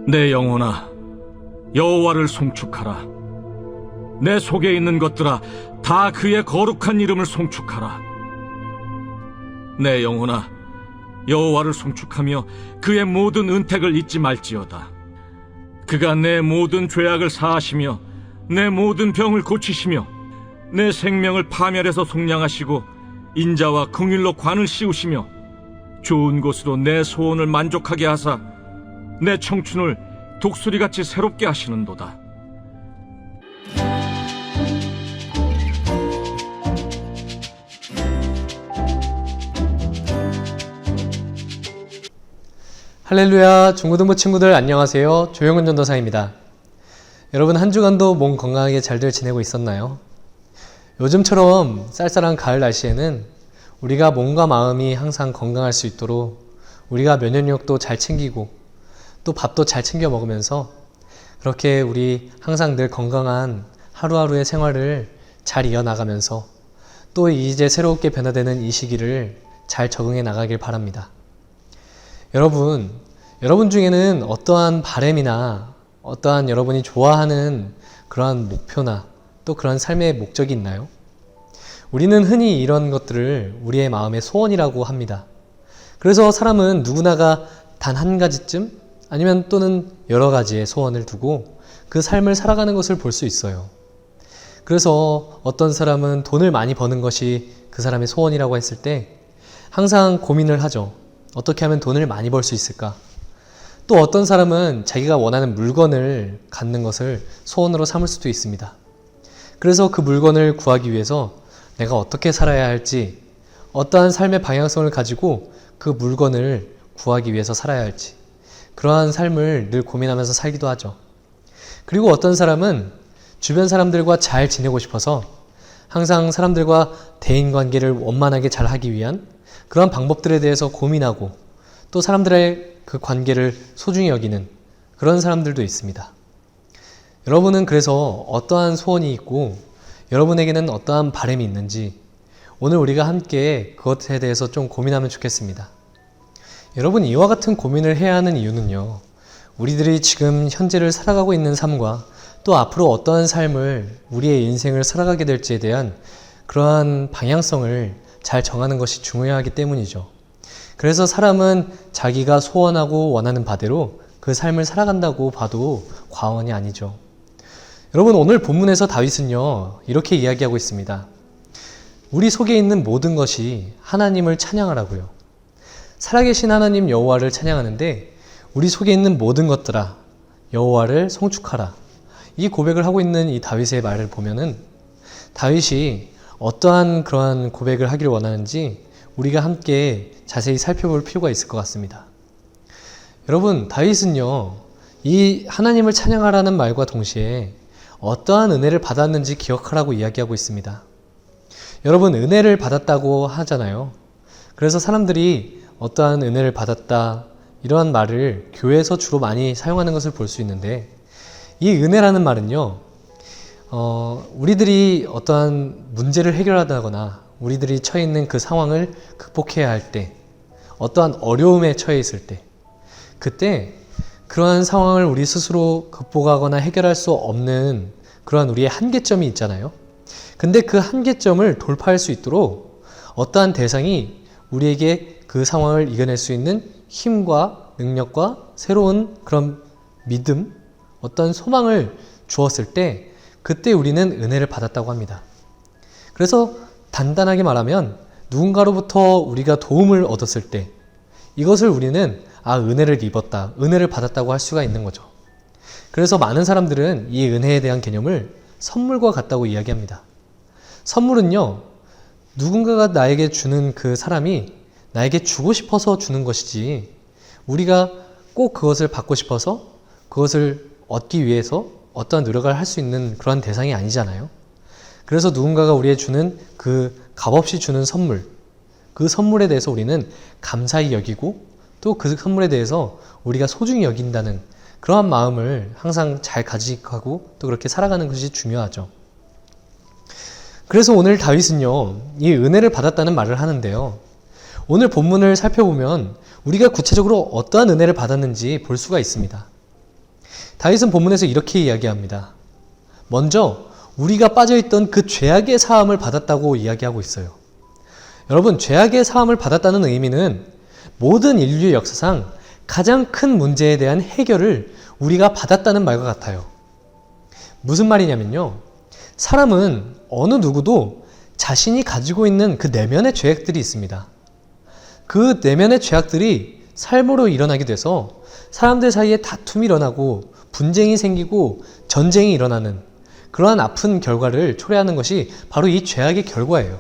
내 영혼아, 여호와를 송축하라. 내 속에 있는 것들아, 다 그의 거룩한 이름을 송축하라. 내 영혼아, 여호와를 송축하며 그의 모든 은택을 잊지 말지어다. 그가 내 모든 죄악을 사하시며 내 모든 병을 고치시며 내 생명을 파멸해서 속량하시고 인자와 긍휼로 관을 씌우시며 좋은 곳으로 내 소원을 만족하게 하사 내 청춘을 독수리같이 새롭게 하시는도다. 할렐루야, 중고등부 친구들 안녕하세요. 조영은 전도사입니다. 여러분 한 주간도 몸 건강하게 잘들 지내고 있었나요? 요즘처럼 쌀쌀한 가을 날씨에는 우리가 몸과 마음이 항상 건강할 수 있도록 우리가 면역력도 잘 챙기고 또 밥도 잘 챙겨 먹으면서 그렇게 우리 항상 늘 건강한 하루하루의 생활을 잘 이어나가면서 또 이제 새롭게 변화되는 이 시기를 잘 적응해 나가길 바랍니다. 여러분 중에는 어떠한 바람이나 어떠한 여러분이 좋아하는 그러한 목표나 또 그런 삶의 목적이 있나요? 우리는 흔히 이런 것들을 우리의 마음의 소원이라고 합니다. 그래서 사람은 누구나가 단 한 가지쯤 아니면 또는 여러 가지의 소원을 두고 그 삶을 살아가는 것을 볼 수 있어요. 그래서 어떤 사람은 돈을 많이 버는 것이 그 사람의 소원이라고 했을 때 항상 고민을 하죠. 어떻게 하면 돈을 많이 벌 수 있을까? 또 어떤 사람은 자기가 원하는 물건을 갖는 것을 소원으로 삼을 수도 있습니다. 그래서 그 물건을 구하기 위해서 내가 어떻게 살아야 할지, 어떠한 삶의 방향성을 가지고 그 물건을 구하기 위해서 살아야 할지, 그러한 삶을 늘 고민하면서 살기도 하죠. 그리고 어떤 사람은 주변 사람들과 잘 지내고 싶어서 항상 사람들과 대인관계를 원만하게 잘 하기 위한 그런 방법들에 대해서 고민하고 또 사람들의 그 관계를 소중히 여기는 그런 사람들도 있습니다. 여러분은 그래서 어떠한 소원이 있고 여러분에게는 어떠한 바람이 있는지 오늘 우리가 함께 그것에 대해서 좀 고민하면 좋겠습니다. 여러분, 이와 같은 고민을 해야 하는 이유는요, 우리들이 지금 현재를 살아가고 있는 삶과 또 앞으로 어떠한 삶을 우리의 인생을 살아가게 될지에 대한 그러한 방향성을 잘 정하는 것이 중요하기 때문이죠. 그래서 사람은 자기가 소원하고 원하는 바대로 그 삶을 살아간다고 봐도 과언이 아니죠. 여러분, 오늘 본문에서 다윗은요, 이렇게 이야기하고 있습니다. 우리 속에 있는 모든 것이 하나님을 찬양하라고요. 살아계신 하나님 여호와를 찬양하는데 우리 속에 있는 모든 것들아 여호와를 송축하라. 이 고백을 하고 있는 이 다윗의 말을 보면은 다윗이 어떠한 그러한 고백을 하기를 원하는지 우리가 함께 자세히 살펴볼 필요가 있을 것 같습니다. 여러분, 다윗은요, 이 하나님을 찬양하라는 말과 동시에 어떠한 은혜를 받았는지 기억하라고 이야기하고 있습니다. 여러분, 은혜를 받았다고 하잖아요. 그래서 사람들이 어떠한 은혜를 받았다, 이러한 말을 교회에서 주로 많이 사용하는 것을 볼 수 있는데, 이 은혜라는 말은요, 우리들이 어떠한 문제를 해결하다거나 우리들이 처해 있는 그 상황을 극복해야 할 때, 어떠한 어려움에 처해 있을 때, 그때 그러한 상황을 우리 스스로 극복하거나 해결할 수 없는 그러한 우리의 한계점이 있잖아요. 근데 그 한계점을 돌파할 수 있도록 어떠한 대상이 우리에게 그 상황을 이겨낼 수 있는 힘과 능력과 새로운 그런 믿음, 어떤 소망을 주었을 때 그때 우리는 은혜를 받았다고 합니다. 그래서 단단하게 말하면 누군가로부터 우리가 도움을 얻었을 때 이것을 우리는 은혜를 입었다, 은혜를 받았다고 할 수가 있는 거죠. 그래서 많은 사람들은 이 은혜에 대한 개념을 선물과 같다고 이야기합니다. 선물은요, 누군가가 나에게 주는 그 사람이 나에게 주고 싶어서 주는 것이지 우리가 꼭 그것을 받고 싶어서 그것을 얻기 위해서 어떠한 노력을 할 수 있는 그런 대상이 아니잖아요. 그래서 누군가가 우리에게 주는 그 값없이 주는 선물, 그 선물에 대해서 우리는 감사히 여기고 또 그 선물에 대해서 우리가 소중히 여긴다는 그러한 마음을 항상 잘 가지고 또 그렇게 살아가는 것이 중요하죠. 그래서 오늘 다윗은요, 이 은혜를 받았다는 말을 하는데요, 오늘 본문을 살펴보면 우리가 구체적으로 어떠한 은혜를 받았는지 볼 수가 있습니다. 다윗은 본문에서 이렇게 이야기합니다. 먼저 우리가 빠져있던 그 죄악의 사함을 받았다고 이야기하고 있어요. 여러분, 죄악의 사함을 받았다는 의미는 모든 인류의 역사상 가장 큰 문제에 대한 해결을 우리가 받았다는 말과 같아요. 무슨 말이냐면요. 사람은 어느 누구도 자신이 가지고 있는 그 내면의 죄악들이 있습니다. 그 내면의 죄악들이 삶으로 일어나게 돼서 사람들 사이에 다툼이 일어나고 분쟁이 생기고 전쟁이 일어나는 그러한 아픈 결과를 초래하는 것이 바로 이 죄악의 결과예요.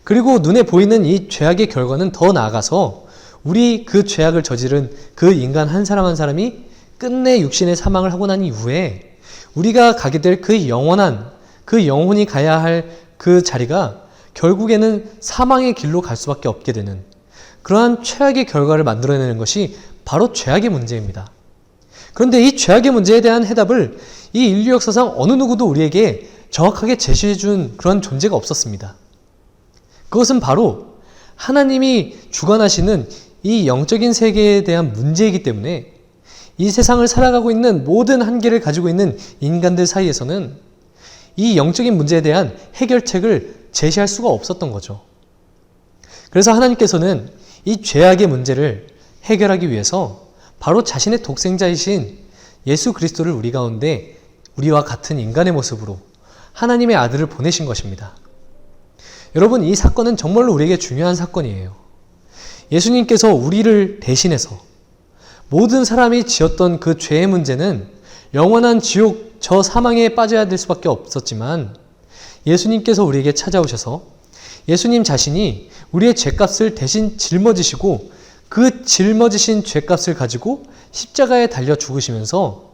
그리고 눈에 보이는 이 죄악의 결과는 더 나아가서 우리 그 죄악을 저지른 그 인간 한 사람 한 사람이 끝내 육신의 사망을 하고 난 이후에 우리가 가게 될 그 영원한, 그 영혼이 가야 할 그 자리가 결국에는 사망의 길로 갈 수밖에 없게 되는 그러한 최악의 결과를 만들어내는 것이 바로 죄악의 문제입니다. 그런데 이 죄악의 문제에 대한 해답을 이 인류 역사상 어느 누구도 우리에게 정확하게 제시해준 그런 존재가 없었습니다. 그것은 바로 하나님이 주관하시는 이 영적인 세계에 대한 문제이기 때문에 이 세상을 살아가고 있는 모든 한계를 가지고 있는 인간들 사이에서는 이 영적인 문제에 대한 해결책을 제시할 수가 없었던 거죠. 그래서 하나님께서는 이 죄악의 문제를 해결하기 위해서 바로 자신의 독생자이신 예수 그리스도를 우리 가운데 우리와 같은 인간의 모습으로 하나님의 아들을 보내신 것입니다. 여러분, 이 사건은 정말로 우리에게 중요한 사건이에요. 예수님께서 우리를 대신해서 모든 사람이 지었던 그 죄의 문제는 영원한 지옥, 저 사망에 빠져야 될 수밖에 없었지만 예수님께서 우리에게 찾아오셔서 예수님 자신이 우리의 죄값을 대신 짊어지시고 그 짊어지신 죄값을 가지고 십자가에 달려 죽으시면서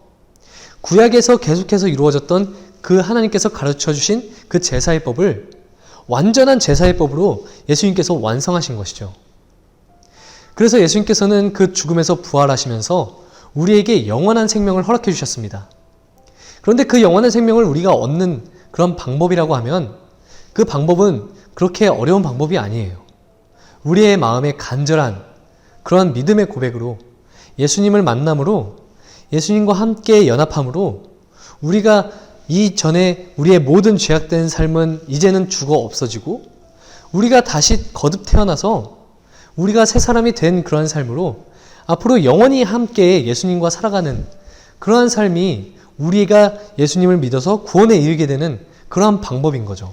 구약에서 계속해서 이루어졌던 그 하나님께서 가르쳐 주신 그 제사의 법을 완전한 제사의 법으로 예수님께서 완성하신 것이죠. 그래서 예수님께서는 그 죽음에서 부활하시면서 우리에게 영원한 생명을 허락해 주셨습니다. 그런데 그 영원한 생명을 우리가 얻는 그런 방법이라고 하면 그 방법은 그렇게 어려운 방법이 아니에요. 우리의 마음에 간절한 그러한 믿음의 고백으로 예수님을 만남으로 예수님과 함께 연합함으로 우리가 이전에 우리의 모든 죄악된 삶은 이제는 죽어 없어지고 우리가 다시 거듭 태어나서 우리가 새 사람이 된 그런 삶으로 앞으로 영원히 함께 예수님과 살아가는 그러한 삶이 우리가 예수님을 믿어서 구원에 이르게 되는 그러한 방법인 거죠.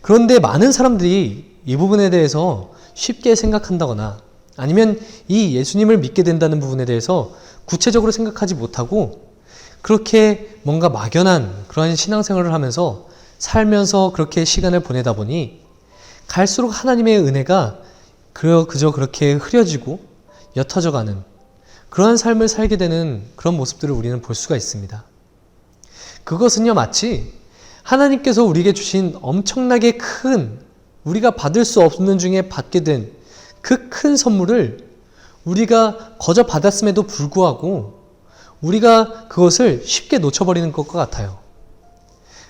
그런데 많은 사람들이 이 부분에 대해서 쉽게 생각한다거나 아니면 이 예수님을 믿게 된다는 부분에 대해서 구체적으로 생각하지 못하고 그렇게 뭔가 막연한 그런 신앙생활을 하면서 살면서 그렇게 시간을 보내다 보니 갈수록 하나님의 은혜가 그저 그렇게 흐려지고 옅어져가는 그러한 삶을 살게 되는 그런 모습들을 우리는 볼 수가 있습니다. 그것은요, 마치 하나님께서 우리에게 주신 엄청나게 큰 우리가 받을 수 없는 중에 받게 된 그 큰 선물을 우리가 거저 받았음에도 불구하고 우리가 그것을 쉽게 놓쳐버리는 것과 같아요.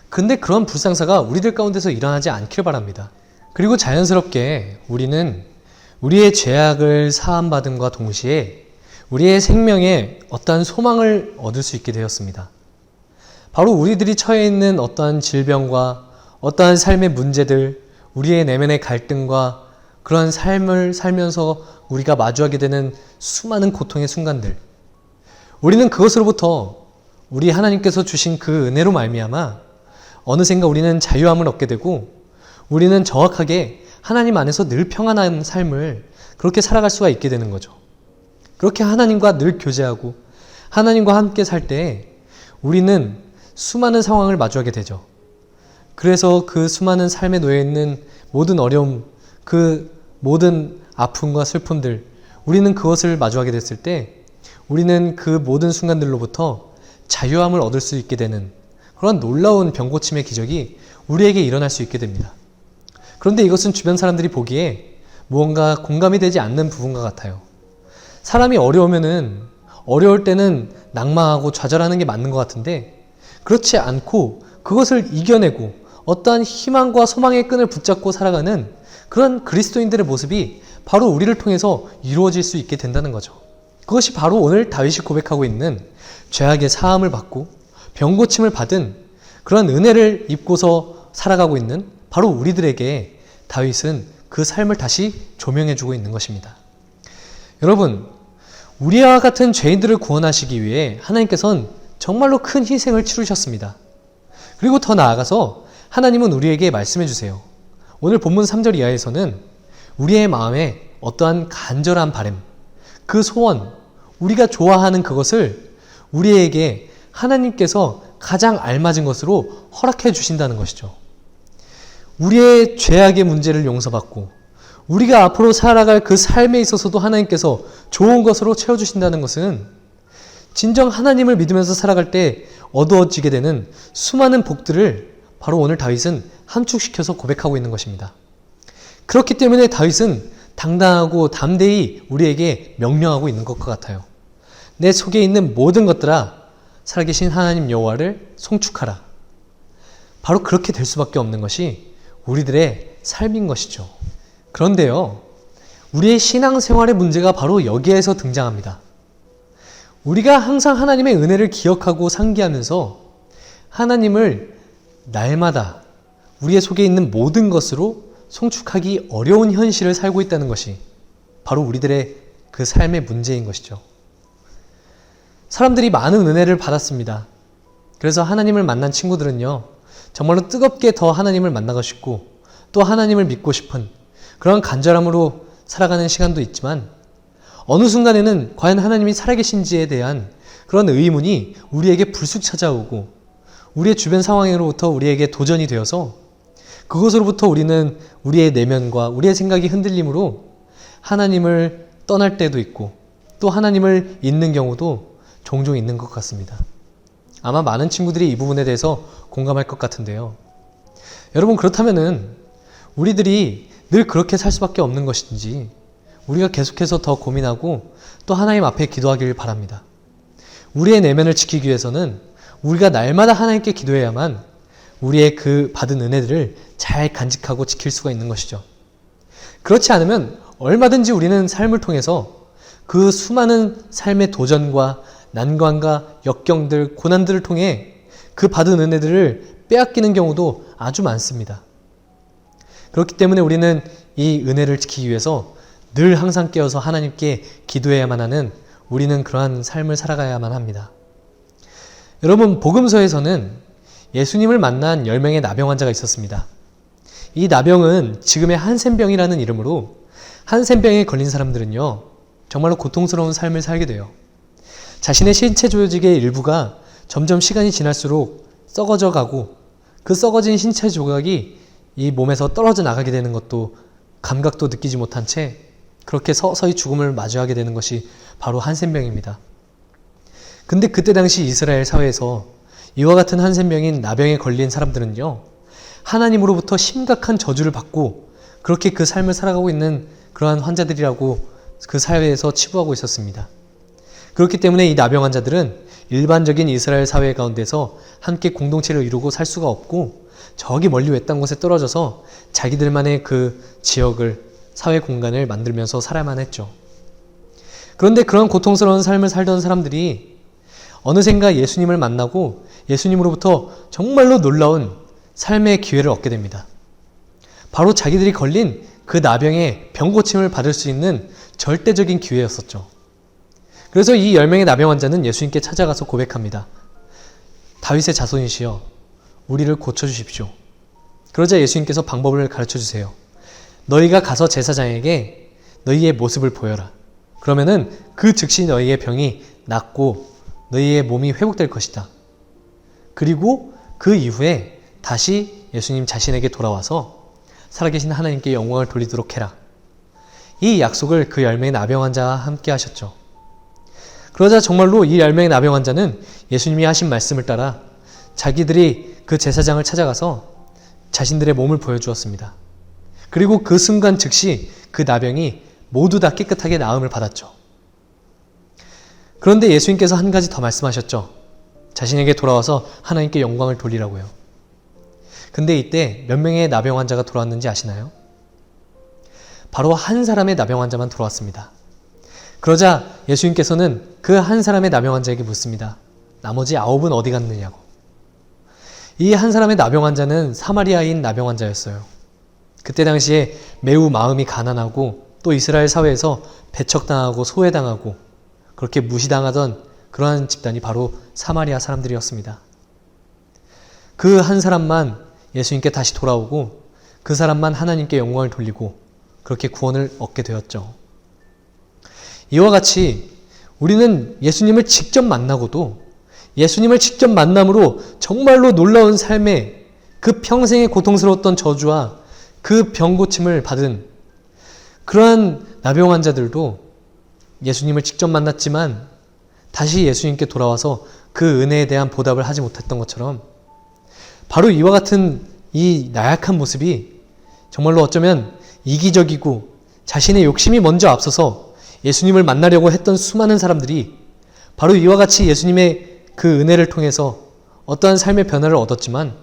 근데 그런 불상사가 우리들 가운데서 일어나지 않길 바랍니다. 그리고 자연스럽게 우리는 우리의 죄악을 사함받음과 동시에 우리의 생명에 어떠한 소망을 얻을 수 있게 되었습니다. 바로 우리들이 처해 있는 어떠한 질병과 어떠한 삶의 문제들, 우리의 내면의 갈등과 그런 삶을 살면서 우리가 마주하게 되는 수많은 고통의 순간들, 우리는 그것으로부터 우리 하나님께서 주신 그 은혜로 말미암아 어느샌가 우리는 자유함을 얻게 되고 우리는 정확하게 하나님 안에서 늘 평안한 삶을 그렇게 살아갈 수가 있게 되는 거죠. 그렇게 하나님과 늘 교제하고 하나님과 함께 살 때 우리는 수많은 상황을 마주하게 되죠. 그래서 그 수많은 삶에 놓여 있는 모든 어려움, 그 모든 아픔과 슬픔들, 우리는 그것을 마주하게 됐을 때 우리는 그 모든 순간들로부터 자유함을 얻을 수 있게 되는 그런 놀라운 병고침의 기적이 우리에게 일어날 수 있게 됩니다. 그런데 이것은 주변 사람들이 보기에 무언가 공감이 되지 않는 부분과 같아요. 사람이 어려울 때는 낭망하고 좌절하는 게 맞는 것 같은데 그렇지 않고 그것을 이겨내고 어떠한 희망과 소망의 끈을 붙잡고 살아가는 그런 그리스도인들의 모습이 바로 우리를 통해서 이루어질 수 있게 된다는 거죠. 그것이 바로 오늘 다윗이 고백하고 있는 죄악의 사함을 받고 병고침을 받은 그런 은혜를 입고서 살아가고 있는 바로 우리들에게 다윗은 그 삶을 다시 조명해주고 있는 것입니다. 여러분, 우리와 같은 죄인들을 구원하시기 위해 하나님께서는 정말로 큰 희생을 치르셨습니다. 그리고 더 나아가서 하나님은 우리에게 말씀해 주세요. 오늘 본문 3절 이하에서는 우리의 마음에 어떠한 간절한 바람, 그 소원, 우리가 좋아하는 그것을 우리에게 하나님께서 가장 알맞은 것으로 허락해 주신다는 것이죠. 우리의 죄악의 문제를 용서받고 우리가 앞으로 살아갈 그 삶에 있어서도 하나님께서 좋은 것으로 채워주신다는 것은 진정 하나님을 믿으면서 살아갈 때 얻어지게 되는 수많은 복들을 바로 오늘 다윗은 함축시켜서 고백하고 있는 것입니다. 그렇기 때문에 다윗은 당당하고 담대히 우리에게 명령하고 있는 것과 같아요. 내 속에 있는 모든 것들아 살아계신 하나님 여호와를 송축하라. 바로 그렇게 될 수밖에 없는 것이 우리들의 삶인 것이죠. 그런데요, 우리의 신앙생활의 문제가 바로 여기에서 등장합니다. 우리가 항상 하나님의 은혜를 기억하고 상기하면서 하나님을 날마다 우리의 속에 있는 모든 것으로 송축하기 어려운 현실을 살고 있다는 것이 바로 우리들의 그 삶의 문제인 것이죠. 사람들이 많은 은혜를 받았습니다. 그래서 하나님을 만난 친구들은요, 정말로 뜨겁게 더 하나님을 만나고 싶고 또 하나님을 믿고 싶은 그런 간절함으로 살아가는 시간도 있지만 어느 순간에는 과연 하나님이 살아계신지에 대한 그런 의문이 우리에게 불쑥 찾아오고 우리의 주변 상황으로부터 우리에게 도전이 되어서 그것으로부터 우리는 우리의 내면과 우리의 생각이 흔들림으로 하나님을 떠날 때도 있고 또 하나님을 잊는 경우도 종종 있는 것 같습니다. 아마 많은 친구들이 이 부분에 대해서 공감할 것 같은데요. 여러분, 그렇다면은 우리들이 늘 그렇게 살 수밖에 없는 것인지 우리가 계속해서 더 고민하고 또 하나님 앞에 기도하기를 바랍니다. 우리의 내면을 지키기 위해서는 우리가 날마다 하나님께 기도해야만 우리의 그 받은 은혜들을 잘 간직하고 지킬 수가 있는 것이죠. 그렇지 않으면 얼마든지 우리는 삶을 통해서 그 수많은 삶의 도전과 난관과 역경들, 고난들을 통해 그 받은 은혜들을 빼앗기는 경우도 아주 많습니다. 그렇기 때문에 우리는 이 은혜를 지키기 위해서 늘 항상 깨어서 하나님께 기도해야만 하는 우리는 그러한 삶을 살아가야만 합니다. 여러분, 복음서에서는 예수님을 만난 10명의 나병 환자가 있었습니다. 이 나병은 지금의 한센병이라는 이름으로 한센병에 걸린 사람들은요, 정말로 고통스러운 삶을 살게 돼요. 자신의 신체 조직의 일부가 점점 시간이 지날수록 썩어져 가고 그 썩어진 신체 조각이 이 몸에서 떨어져 나가게 되는 것도 감각도 느끼지 못한 채 그렇게 서서히 죽음을 마주하게 되는 것이 바로 한센병입니다. 근데 그때 당시 이스라엘 사회에서 이와 같은 한센병인 나병에 걸린 사람들은요, 하나님으로부터 심각한 저주를 받고 그렇게 그 삶을 살아가고 있는 그러한 환자들이라고 그 사회에서 치부하고 있었습니다. 그렇기 때문에 이 나병 환자들은 일반적인 이스라엘 사회 가운데서 함께 공동체를 이루고 살 수가 없고 저기 멀리 외딴 곳에 떨어져서 자기들만의 그 지역을, 사회 공간을 만들면서 살아야만 했죠. 그런데 그런 고통스러운 삶을 살던 사람들이 어느샌가 예수님을 만나고 예수님으로부터 정말로 놀라운 삶의 기회를 얻게 됩니다. 바로 자기들이 걸린 그 나병의 병고침을 받을 수 있는 절대적인 기회였었죠. 그래서 이 10명의 나병 환자는 예수님께 찾아가서 고백합니다. 다윗의 자손이시여, 우리를 고쳐주십시오. 그러자 예수님께서 방법을 가르쳐주세요. 너희가 가서 제사장에게 너희의 모습을 보여라. 그러면은 그 즉시 너희의 병이 낫고 너희의 몸이 회복될 것이다. 그리고 그 이후에 다시 예수님 자신에게 돌아와서 살아계신 하나님께 영광을 돌리도록 해라. 이 약속을 그 10명의 나병 환자와 함께 하셨죠. 그러자 정말로 이 10명의 나병 환자는 예수님이 하신 말씀을 따라 자기들이 그 제사장을 찾아가서 자신들의 몸을 보여주었습니다. 그리고 그 순간 즉시 그 나병이 모두 다 깨끗하게 나음을 받았죠. 그런데 예수님께서 한 가지 더 말씀하셨죠. 자신에게 돌아와서 하나님께 영광을 돌리라고요. 근데 이때 몇 명의 나병 환자가 돌아왔는지 아시나요? 바로 한 사람의 나병 환자만 돌아왔습니다. 그러자 예수님께서는 그 한 사람의 나병 환자에게 묻습니다. 나머지 9은 어디 갔느냐고. 이 한 사람의 나병 환자는 사마리아인 나병 환자였어요. 그때 당시에 매우 마음이 가난하고 또 이스라엘 사회에서 배척당하고 소외당하고 그렇게 무시당하던 그러한 집단이 바로 사마리아 사람들이었습니다. 그 한 사람만 예수님께 다시 돌아오고 그 사람만 하나님께 영광을 돌리고 그렇게 구원을 얻게 되었죠. 이와 같이 우리는 예수님을 직접 만나고도 예수님을 직접 만남으로 정말로 놀라운 삶의 그 평생의 고통스러웠던 저주와 그 병고침을 받은 그러한 나병 환자들도 예수님을 직접 만났지만 다시 예수님께 돌아와서 그 은혜에 대한 보답을 하지 못했던 것처럼 바로 이와 같은 이 나약한 모습이 정말로 어쩌면 이기적이고 자신의 욕심이 먼저 앞서서 예수님을 만나려고 했던 수많은 사람들이 바로 이와 같이 예수님의 그 은혜를 통해서 어떠한 삶의 변화를 얻었지만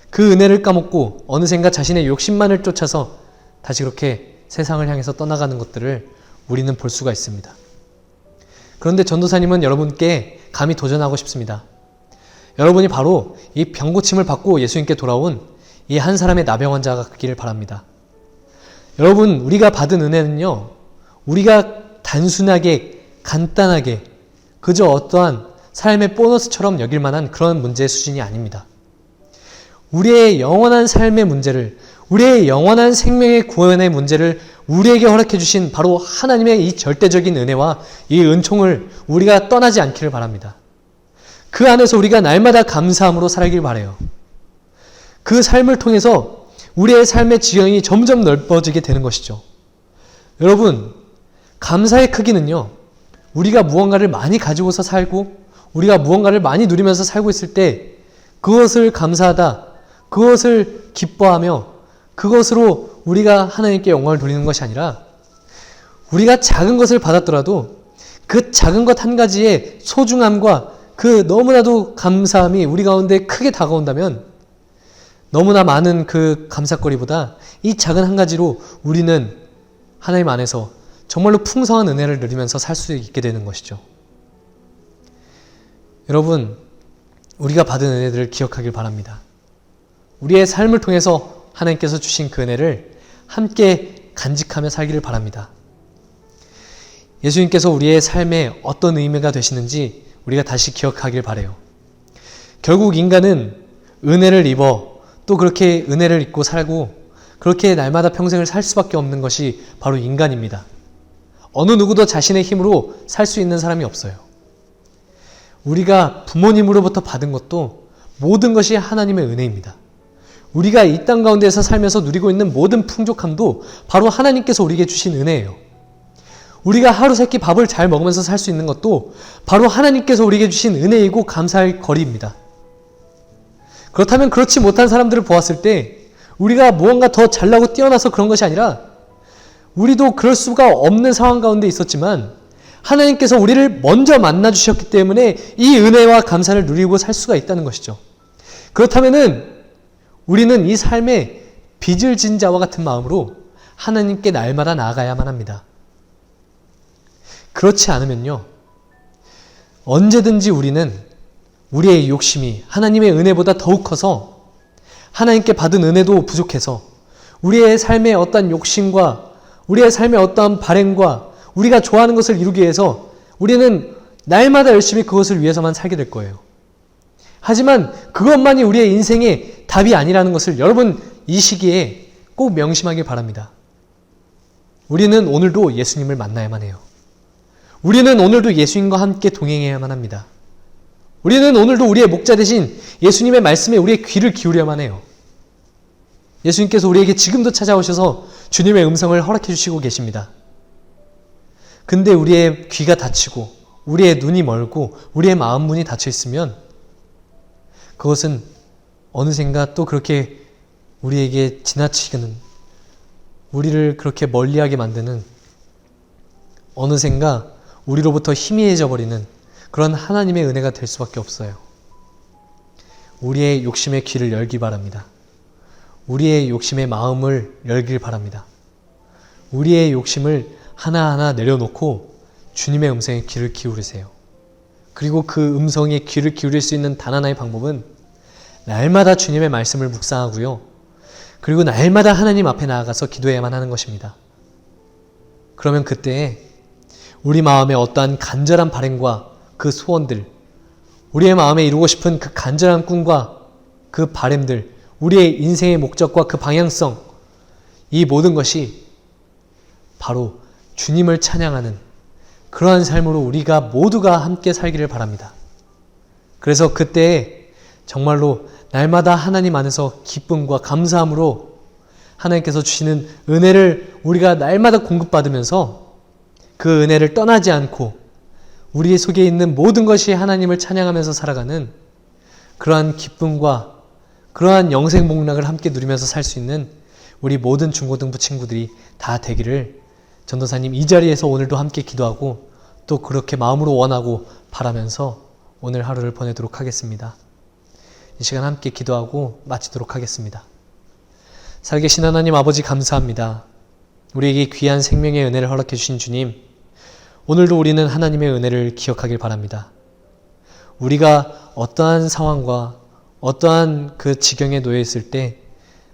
그 은혜를 까먹고 어느샌가 자신의 욕심만을 쫓아서 다시 그렇게 세상을 향해서 떠나가는 것들을 우리는 볼 수가 있습니다. 그런데 전도사님은 여러분께 감히 도전하고 싶습니다. 여러분이 바로 이 병고침을 받고 예수님께 돌아온 이 한 사람의 나병 환자가 되기를 바랍니다. 여러분, 우리가 받은 은혜는요, 우리가 단순하게 간단하게 그저 어떠한 삶의 보너스처럼 여길 만한 그런 문제의 수준이 아닙니다. 우리의 영원한 삶의 문제를, 우리의 영원한 생명의 구원의 문제를 우리에게 허락해 주신 바로 하나님의 이 절대적인 은혜와 이 은총을 우리가 떠나지 않기를 바랍니다. 그 안에서 우리가 날마다 감사함으로 살길 바라요. 그 삶을 통해서 우리의 삶의 지형이 점점 넓어지게 되는 것이죠. 여러분, 감사의 크기는요, 우리가 무언가를 많이 가지고서 살고 우리가 무언가를 많이 누리면서 살고 있을 때 그것을 감사하다, 그것을 기뻐하며 그것으로 우리가 하나님께 영광을 돌리는 것이 아니라 우리가 작은 것을 받았더라도 그 작은 것 한 가지의 소중함과 그 너무나도 감사함이 우리 가운데 크게 다가온다면 너무나 많은 그 감사거리보다 이 작은 한 가지로 우리는 하나님 안에서 정말로 풍성한 은혜를 누리면서 살 수 있게 되는 것이죠. 여러분, 우리가 받은 은혜들을 기억하길 바랍니다. 우리의 삶을 통해서 하나님께서 주신 그 은혜를 함께 간직하며 살기를 바랍니다. 예수님께서 우리의 삶에 어떤 의미가 되시는지 우리가 다시 기억하길 바라요. 결국 인간은 은혜를 입어 또 그렇게 은혜를 입고 살고 그렇게 날마다 평생을 살 수밖에 없는 것이 바로 인간입니다. 어느 누구도 자신의 힘으로 살 수 있는 사람이 없어요. 우리가 부모님으로부터 받은 것도 모든 것이 하나님의 은혜입니다. 우리가 이 땅 가운데에서 살면서 누리고 있는 모든 풍족함도 바로 하나님께서 우리에게 주신 은혜예요. 우리가 하루 세끼 밥을 잘 먹으면서 살 수 있는 것도 바로 하나님께서 우리에게 주신 은혜이고 감사할 거리입니다. 그렇다면 그렇지 못한 사람들을 보았을 때 우리가 무언가 더 잘나고 뛰어나서 그런 것이 아니라 우리도 그럴 수가 없는 상황 가운데 있었지만 하나님께서 우리를 먼저 만나주셨기 때문에 이 은혜와 감사를 누리고 살 수가 있다는 것이죠. 그렇다면은 우리는 이 삶에 빚을 진 자와 같은 마음으로 하나님께 날마다 나아가야만 합니다. 그렇지 않으면요, 언제든지 우리는 우리의 욕심이 하나님의 은혜보다 더욱 커서 하나님께 받은 은혜도 부족해서 우리의 삶의 어떠한 욕심과 우리의 삶의 어떠한 발행과 우리가 좋아하는 것을 이루기 위해서 우리는 날마다 열심히 그것을 위해서만 살게 될 거예요. 하지만 그것만이 우리의 인생의 답이 아니라는 것을 여러분 이 시기에 꼭 명심하길 바랍니다. 우리는 오늘도 예수님을 만나야만 해요. 우리는 오늘도 예수님과 함께 동행해야만 합니다. 우리는 오늘도 우리의 목자 되신 예수님의 말씀에 우리의 귀를 기울여야만 해요. 예수님께서 우리에게 지금도 찾아오셔서 주님의 음성을 허락해 주시고 계십니다. 근데 우리의 귀가 닫히고 우리의 눈이 멀고 우리의 마음 문이 닫혀 있으면 그것은 어느샌가 또 그렇게 우리에게 지나치는, 우리를 그렇게 멀리하게 만드는, 어느샌가 우리로부터 희미해져 버리는 그런 하나님의 은혜가 될 수밖에 없어요. 우리의 욕심의 귀를 열기 바랍니다. 우리의 욕심의 마음을 열길 바랍니다. 우리의 욕심을 하나하나 내려놓고 주님의 음성에 귀를 기울이세요. 그리고 그 음성에 귀를 기울일 수 있는 단 하나의 방법은 날마다 주님의 말씀을 묵상하고요. 그리고 날마다 하나님 앞에 나아가서 기도해야만 하는 것입니다. 그러면 그때 우리 마음에 어떠한 간절한 바람과 그 소원들, 우리의 마음에 이루고 싶은 그 간절한 꿈과 그 바람들, 우리의 인생의 목적과 그 방향성, 이 모든 것이 바로 주님을 찬양하는 그러한 삶으로 우리가 모두가 함께 살기를 바랍니다. 그래서 그때 정말로 날마다 하나님 안에서 기쁨과 감사함으로 하나님께서 주시는 은혜를 우리가 날마다 공급받으면서 그 은혜를 떠나지 않고 우리 속에 있는 모든 것이 하나님을 찬양하면서 살아가는 그러한 기쁨과 그러한 영생복락을 함께 누리면서 살 수 있는 우리 모든 중고등부 친구들이 다 되기를 전도사님 이 자리에서 오늘도 함께 기도하고 또 그렇게 마음으로 원하고 바라면서 오늘 하루를 보내도록 하겠습니다. 이 시간 함께 기도하고 마치도록 하겠습니다. 살아계신 하나님 아버지 감사합니다. 우리에게 귀한 생명의 은혜를 허락해 주신 주님, 오늘도 우리는 하나님의 은혜를 기억하길 바랍니다. 우리가 어떠한 상황과 어떠한 그 지경에 놓여 있을 때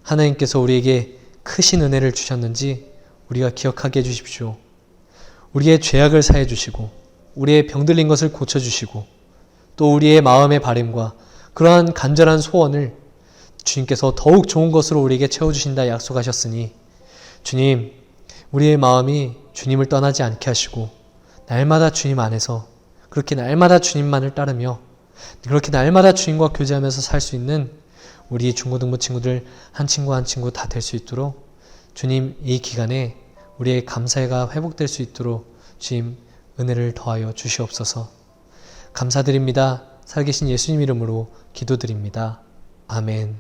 하나님께서 우리에게 크신 은혜를 주셨는지 우리가 기억하게 해주십시오. 우리의 죄악을 사해 주시고 우리의 병들린 것을 고쳐주시고 또 우리의 마음의 바람과 그러한 간절한 소원을 주님께서 더욱 좋은 것으로 우리에게 채워주신다 약속하셨으니 주님, 우리의 마음이 주님을 떠나지 않게 하시고 날마다 주님 안에서 그렇게 날마다 주님만을 따르며 그렇게 날마다 주님과 교제하면서 살 수 있는 우리 중고등부 친구들 한 친구 한 친구 다 될 수 있도록 주님 이 기간에 우리의 감사회가 회복될 수 있도록 주님 은혜를 더하여 주시옵소서. 감사드립니다. 살아계신 예수님 이름으로 기도드립니다. 아멘.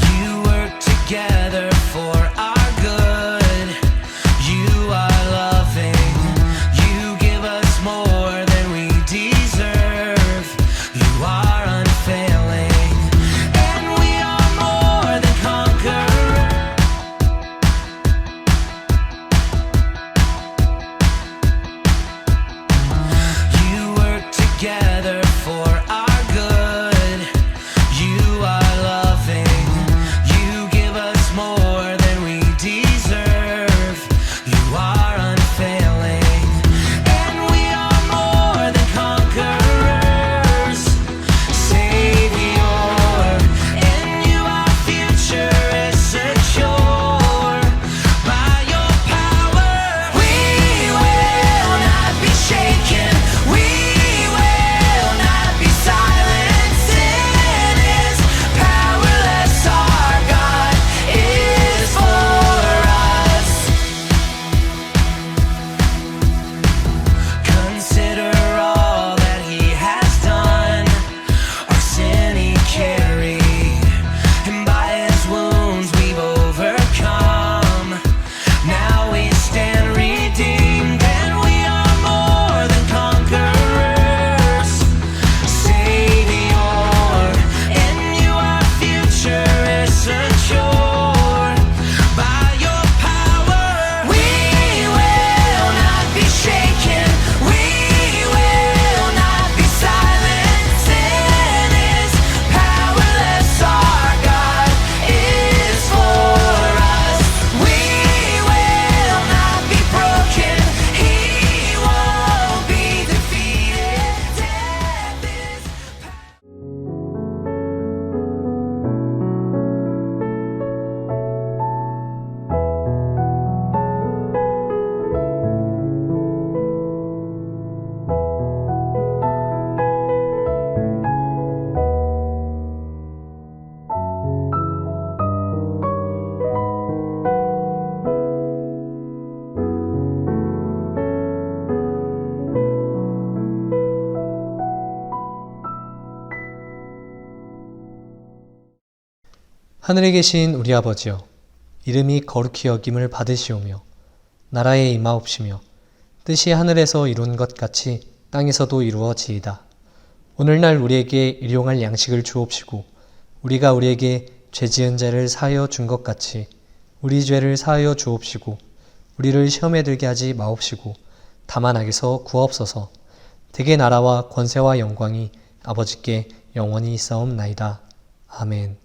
You work together for our good. You are loving. You give us more than we deserve. You are unfailing, and we are more than conquerors. You work together for our good. You are loving. You give us more than we deserve. You are unfailing, and we are more than conquerors. Savior, in you our future is secure. By your power, we will not be shaken. We will not be silent. Sin is powerless. Our God is for us. Consider all that He has done. Our sin He carried, and by His wounds we've overcome. Now we stand redeemed, and we are more than conquerors. Savior, in you our future is secure. By your power, we will not be shaken. We will not be silent. Sin is powerless. Our God is for us. We will not be broken. He won't be defeated. Death is 하늘에 계신 우리 아버지여, 이름이 거룩히 여김을 받으시오며 나라에 임하옵시며 뜻이 하늘에서 이룬 것 같이 땅에서도 이루어지이다. 오늘날 우리에게 일용할 양식을 주옵시고 우리가 우리에게 죄 지은 자를 사하여 준 것 같이 우리 죄를 사하여 주옵시고 우리를 시험에 들게 하지 마옵시고 다만 악에서 구하옵소서. 대개 나라와 권세와 영광이 아버지께 영원히 있사옵나이다. 아멘.